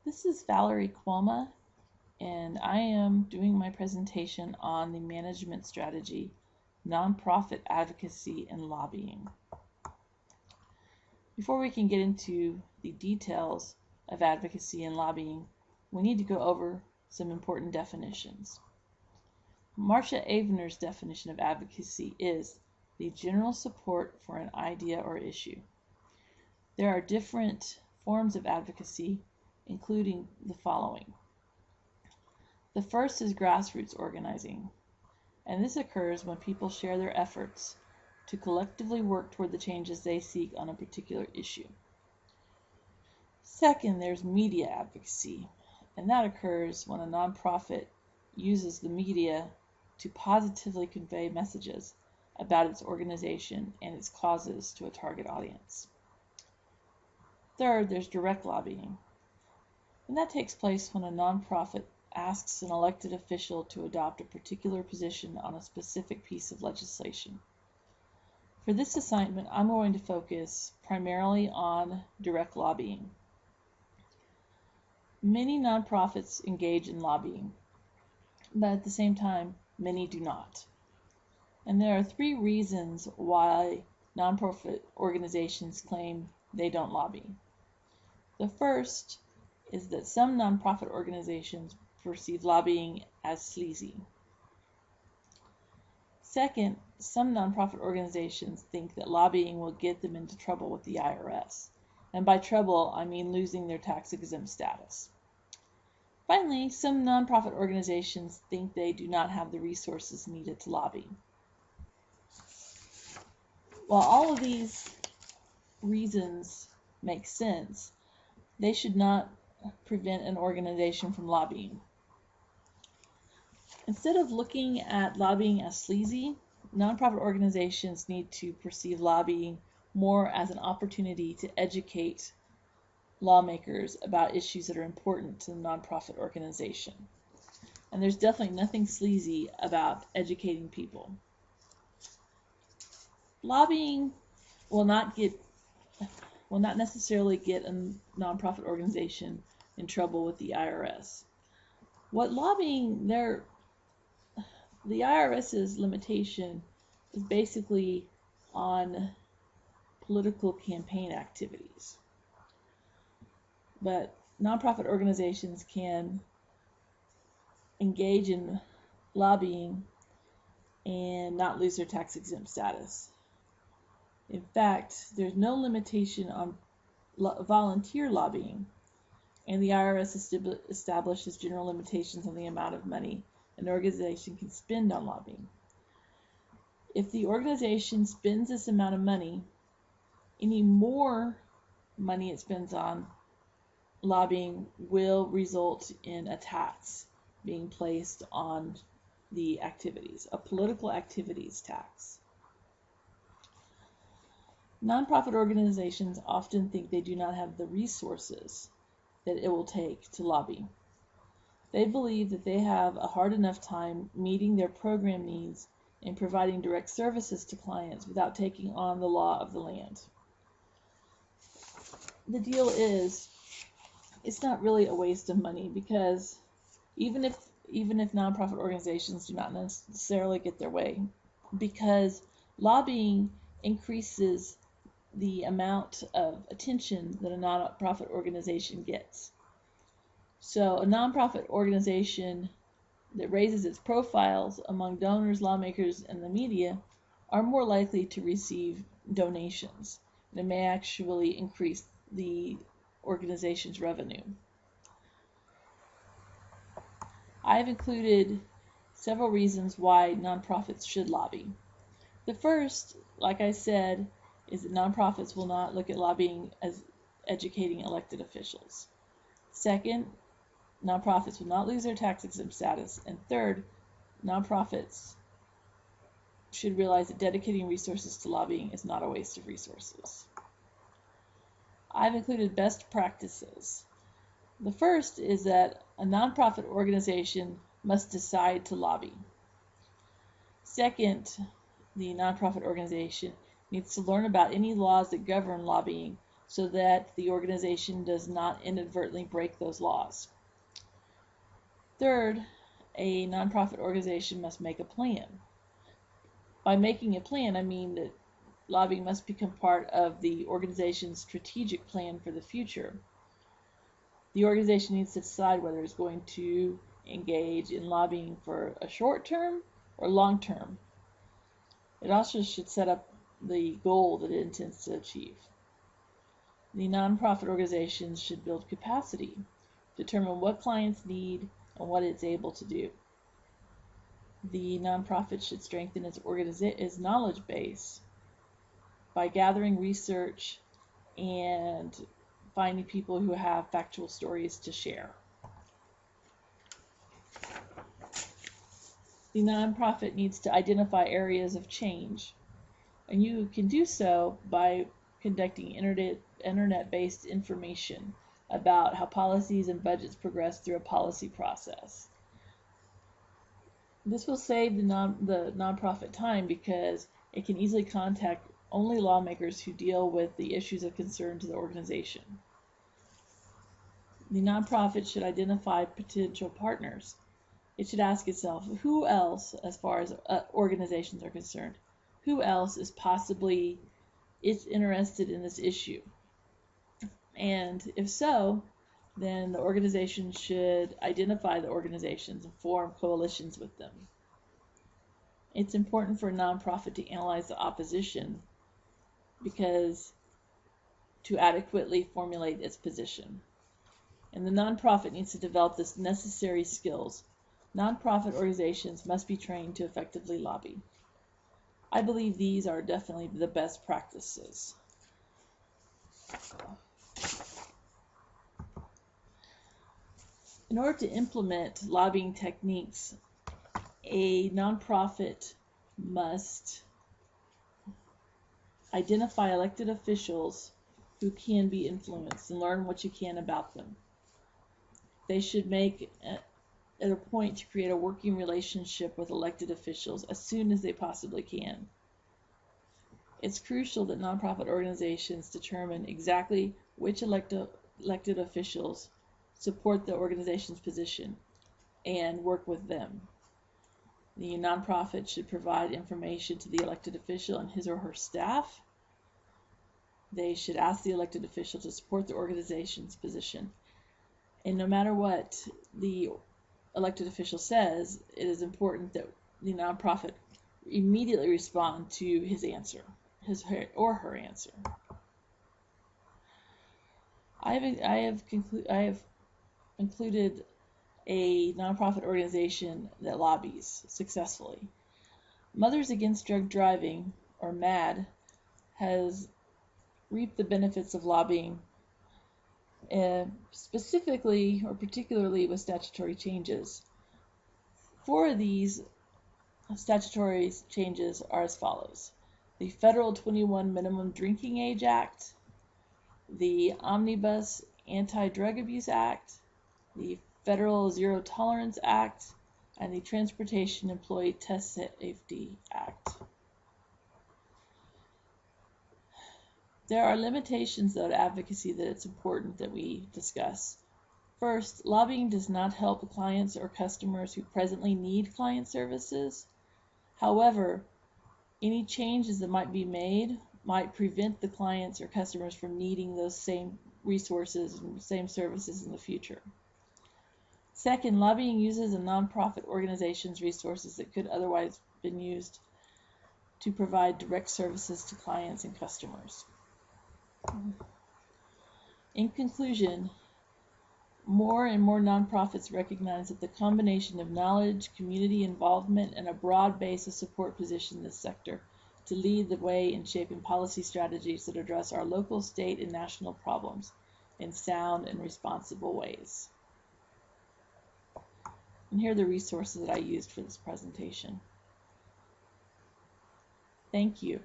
This is Valerie Quoma, and I am doing my presentation on the management strategy, nonprofit advocacy, and lobbying. Before we can get into the details of advocacy and lobbying, we need to go over some important definitions. Marcia Avener's definition of advocacy is the general support for an idea or issue. There are different forms of advocacy, including the following. The first is grassroots organizing, and this occurs when people share their efforts to collectively work toward the changes they seek on a particular issue. Second, there's media advocacy, and that occurs when a nonprofit uses the media to positively convey messages about its organization and its causes to a target audience. Third, there's direct lobbying, and that takes place when a nonprofit asks an elected official to adopt a particular position on a specific piece of legislation. For this assignment, I'm going to focus primarily on direct lobbying. Many nonprofits engage in lobbying, but at the same time, many do not. And there are three reasons why nonprofit organizations claim they don't lobby. The first is that some nonprofit organizations perceive lobbying as sleazy. Second, some nonprofit organizations think that lobbying will get them into trouble with the IRS. And by trouble, I mean losing their tax-exempt status. Finally, some nonprofit organizations think they do not have the resources needed to lobby. While all of these reasons make sense, they should not prevent an organization from lobbying. Instead of looking at lobbying as sleazy, nonprofit organizations need to perceive lobbying more as an opportunity to educate lawmakers about issues that are important to the nonprofit organization. And there's definitely nothing sleazy about educating people. Lobbying will not necessarily get a nonprofit organization in trouble with the IRS. What lobbying the IRS's limitation is basically on political campaign activities. But nonprofit organizations can engage in lobbying and not lose their tax-exempt status. In fact, there's no limitation on volunteer lobbying, and the IRS establishes general limitations on the amount of money an organization can spend on lobbying. If the organization spends this amount of money, any more money it spends on lobbying will result in a tax being placed on the activities, a political activities tax. Nonprofit organizations often think they do not have the resources that it will take to lobby. They believe that they have a hard enough time meeting their program needs and providing direct services to clients without taking on the law of the land. The deal is, it's not really a waste of money, because even if nonprofit organizations do not necessarily get their way, because lobbying increases the amount of attention that a nonprofit organization gets. So a nonprofit organization that raises its profiles among donors, lawmakers, and the media are more likely to receive donations. And it may actually increase the organization's revenue. I've included several reasons why nonprofits should lobby. The first, like I said, is that nonprofits will not look at lobbying as educating elected officials. Second, nonprofits will not lose their tax-exempt status. And third, nonprofits should realize that dedicating resources to lobbying is not a waste of resources. I've included best practices. The first is that a nonprofit organization must decide to lobby. Second, the nonprofit organization needs to learn about any laws that govern lobbying so that the organization does not inadvertently break those laws. Third, a nonprofit organization must make a plan. By making a plan, I mean that lobbying must become part of the organization's strategic plan for the future. The organization needs to decide whether it's going to engage in lobbying for a short term or long term. It also should set up the goal that it intends to achieve. The nonprofit organizations should build capacity, determine what clients need and what it's able to do. The nonprofit should strengthen its knowledge base by gathering research and finding people who have factual stories to share. The nonprofit needs to identify areas of change, and you can do so by conducting internet-based information about how policies and budgets progress through a policy process. This will save the nonprofit time because it can easily contact only lawmakers who deal with the issues of concern to the organization. The nonprofit should identify potential partners. It should ask itself, who else, as far as organizations are concerned, who else is possibly interested in this issue? And if so, then the organization should identify the organizations and form coalitions with them. It's important for a nonprofit to analyze the opposition because to adequately formulate its position. And the nonprofit needs to develop the necessary skills. Nonprofit organizations must be trained to effectively lobby. I believe these are definitely the best practices. In order to implement lobbying techniques, a nonprofit must identify elected officials who can be influenced and learn what you can about them. They should make it a point to create a working relationship with elected officials as soon as they possibly can. It's crucial that nonprofit organizations determine exactly which elected officials support the organization's position and work with them. The nonprofit should provide information to the elected official and his or her staff. They should ask the elected official to support the organization's position. And no matter what the elected official says, it is important that the nonprofit immediately respond to his answer, or her answer. I have included a nonprofit organization that lobbies successfully. Mothers Against Drug Driving, or MAD, has reaped the benefits of lobbying, specifically or particularly with statutory changes. 4 of these statutory changes are as follows: the Federal 21 Minimum Drinking Age Act, the Omnibus Anti-Drug Abuse Act, the Federal Zero Tolerance Act, and the Transportation Employee Test Safety Act. There are limitations, though, to advocacy that it's important that we discuss. First, lobbying does not help clients or customers who presently need client services. However, any changes that might be made might prevent the clients or customers from needing those same resources and same services in the future. Second, lobbying uses a nonprofit organization's resources that could otherwise have been used to provide direct services to clients and customers. In conclusion, more and more nonprofits recognize that the combination of knowledge, community involvement, and a broad base of support position this sector to lead the way in shaping policy strategies that address our local, state, and national problems in sound and responsible ways. And here are the resources that I used for this presentation. Thank you.